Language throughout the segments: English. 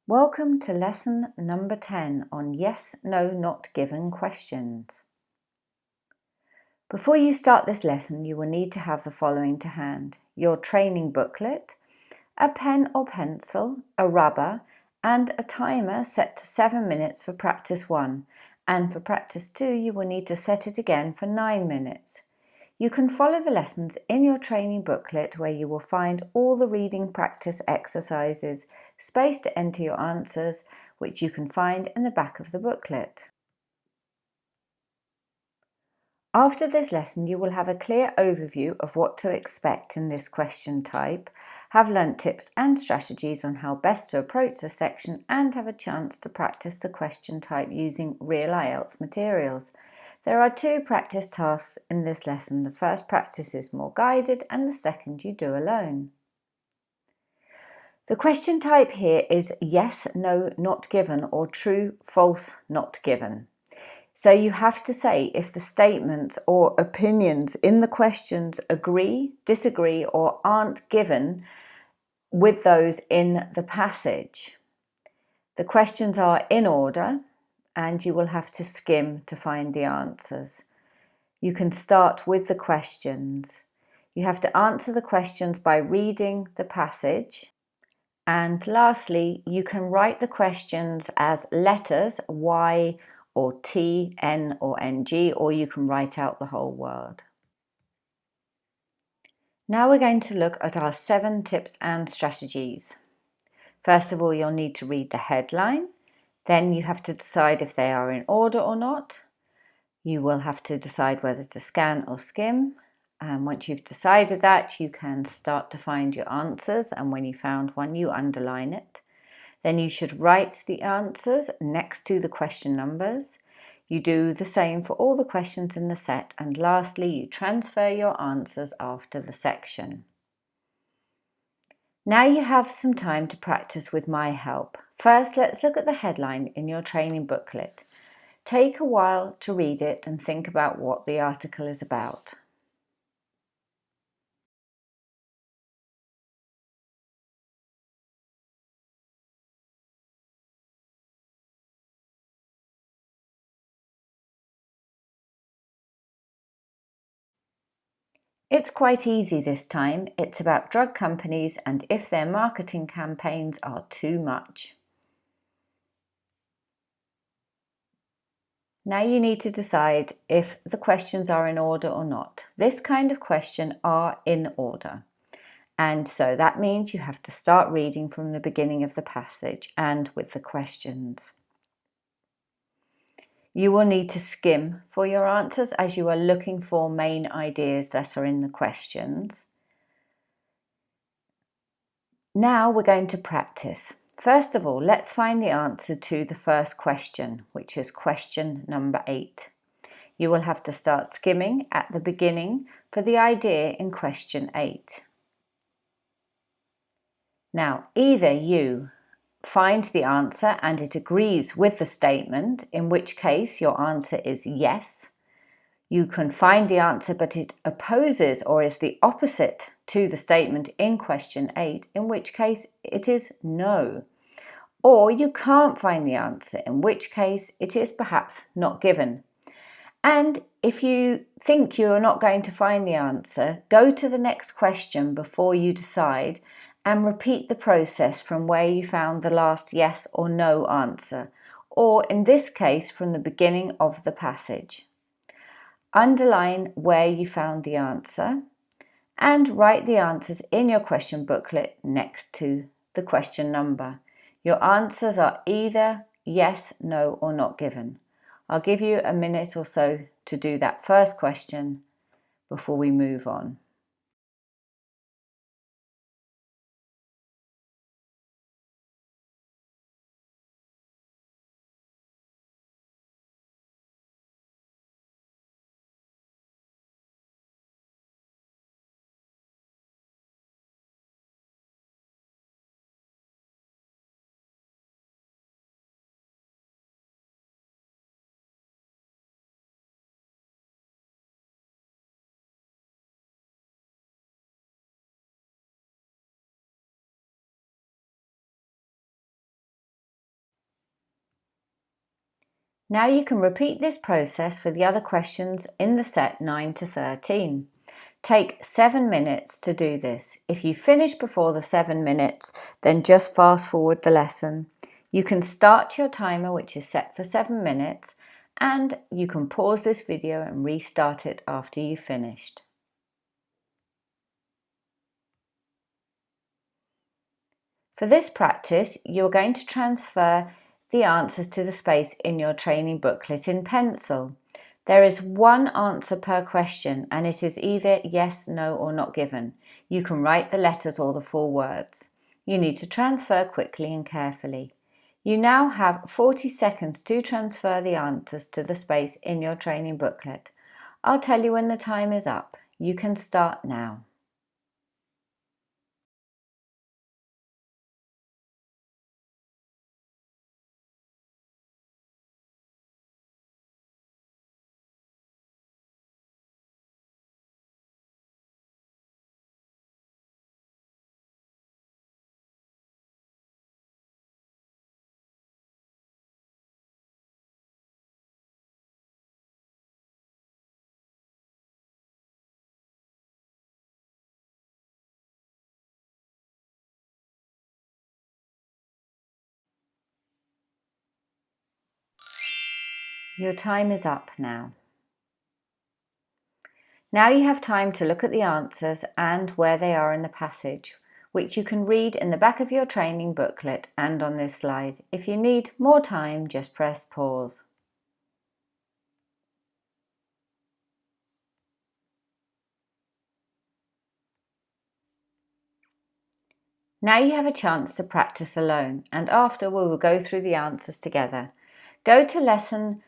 Welcome to lesson number 10 on yes, no, not given questions. Before you start this lesson, you will need to have the following to hand: your training booklet, a pen or pencil, a rubber, and a timer set to 7 minutes for practice 1. And for practice 2, you will need to set it again for 9 minutes. You can follow the lessons in your training booklet, where you will find all the reading practice exercises, space to enter your answers, which you can find in the back of the booklet. After this lesson, you will have a clear overview of what to expect in this question type, have learnt tips and strategies on how best to approach the section, and have a chance to practice the question type using real IELTS materials. There are 2 practice tasks in this lesson. The first practice is more guided and the second you do alone. The question type here is yes, no, not given, or true, false, not given. So you have to say if the statements or opinions in the questions agree, disagree, or aren't given with those in the passage. The questions are in order, and you will have to skim to find the answers. You can start with the questions. You have to answer the questions by reading the passage. And lastly, you can write the questions as letters, Y or T, N or NG, or you can write out the whole word. Now we're going to look at our 7 tips and strategies. First of all, you'll need to read the headline. Then you have to decide if they are in order or not. You will have to decide whether to scan or skim. And once you've decided that, you can start to find your answers. And when you found one, you underline it. Then you should write the answers next to the question numbers. You do the same for all the questions in the set. And lastly, you transfer your answers after the section. Now you have some time to practice with my help. First, let's look at the headline in your training booklet. Take a while to read it and think about what the article is about. It's quite easy this time. It's about drug companies and if their marketing campaigns are too much. Now you need to decide if the questions are in order or not. This kind of question are in order. And so that means you have to start reading from the beginning of the passage and with the questions. You will need to skim for your answers as you are looking for main ideas that are in the questions. Now we're going to practice. First of all, let's find the answer to the first question, which is question number 8. You will have to start skimming at the beginning for the idea in question 8. Now, either you find the answer and it agrees with the statement, in which case your answer is yes. You can find the answer but it opposes or is the opposite to the statement in question 8, in which case it is no. Or you can't find the answer, in which case it is perhaps not given. And if you think you're not going to find the answer, go to the next question before you decide and repeat the process from where you found the last yes or no answer, or in this case from the beginning of the passage. Underline where you found the answer and write the answers in your question booklet next to the question number. Your answers are either yes, no, or not given. I'll give you a minute or so to do that first question before we move on. Now you can repeat this process for the other questions in the set 9 to 13. Take 7 minutes to do this. If you finish before the 7 minutes, then just fast forward the lesson. You can start your timer, which is set for 7 minutes, and you can pause this video and restart it after you've finished. For this practice, you're going to transfer the answers to the space in your training booklet in pencil. There is one answer per question and it is either yes, no or not given. You can write the letters or the full words. You need to transfer quickly and carefully. You now have 40 seconds to transfer the answers to the space in your training booklet. I'll tell you when the time is up. You can start now. Your time is up now. Now you have time to look at the answers and where they are in the passage, which you can read in the back of your training booklet and on this slide. If you need more time, just press pause. Now you have a chance to practice alone, and after we will go through the answers together. Go to lesson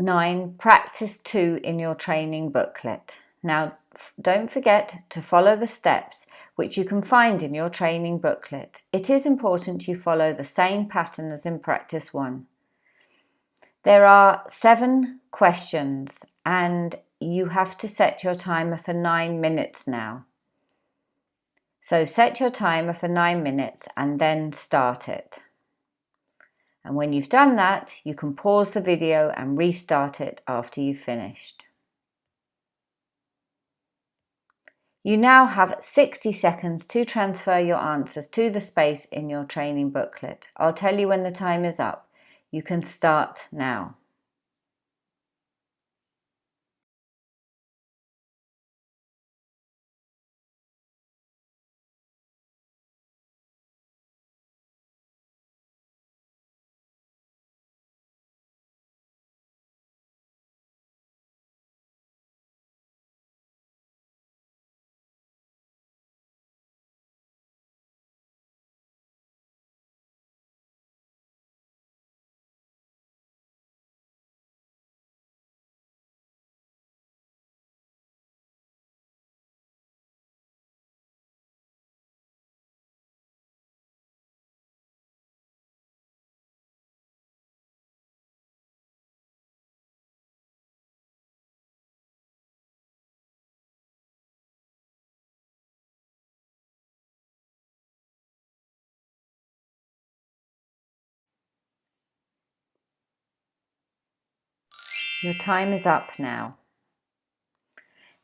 9, practice 2 in your training booklet. Now, don't forget to follow the steps which you can find in your training booklet. It is important you follow the same pattern as in practice 1. There are 7 questions and you have to set your timer for 9 minutes now. So set your timer for 9 minutes and then start it. And when you've done that, you can pause the video and restart it after you've finished. You now have 60 seconds to transfer your answers to the space in your training booklet. I'll tell you when the time is up. You can start now. Your time is up now.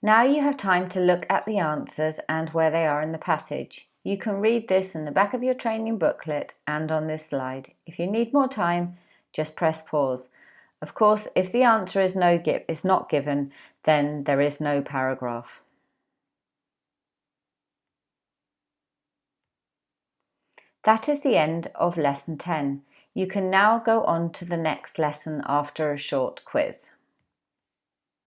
Now you have time to look at the answers and where they are in the passage. You can read this in the back of your training booklet and on this slide. If you need more time, just press pause. Of course, if the answer is not given, then there is no paragraph. That is the end of lesson 10. You can now go on to the next lesson after a short quiz.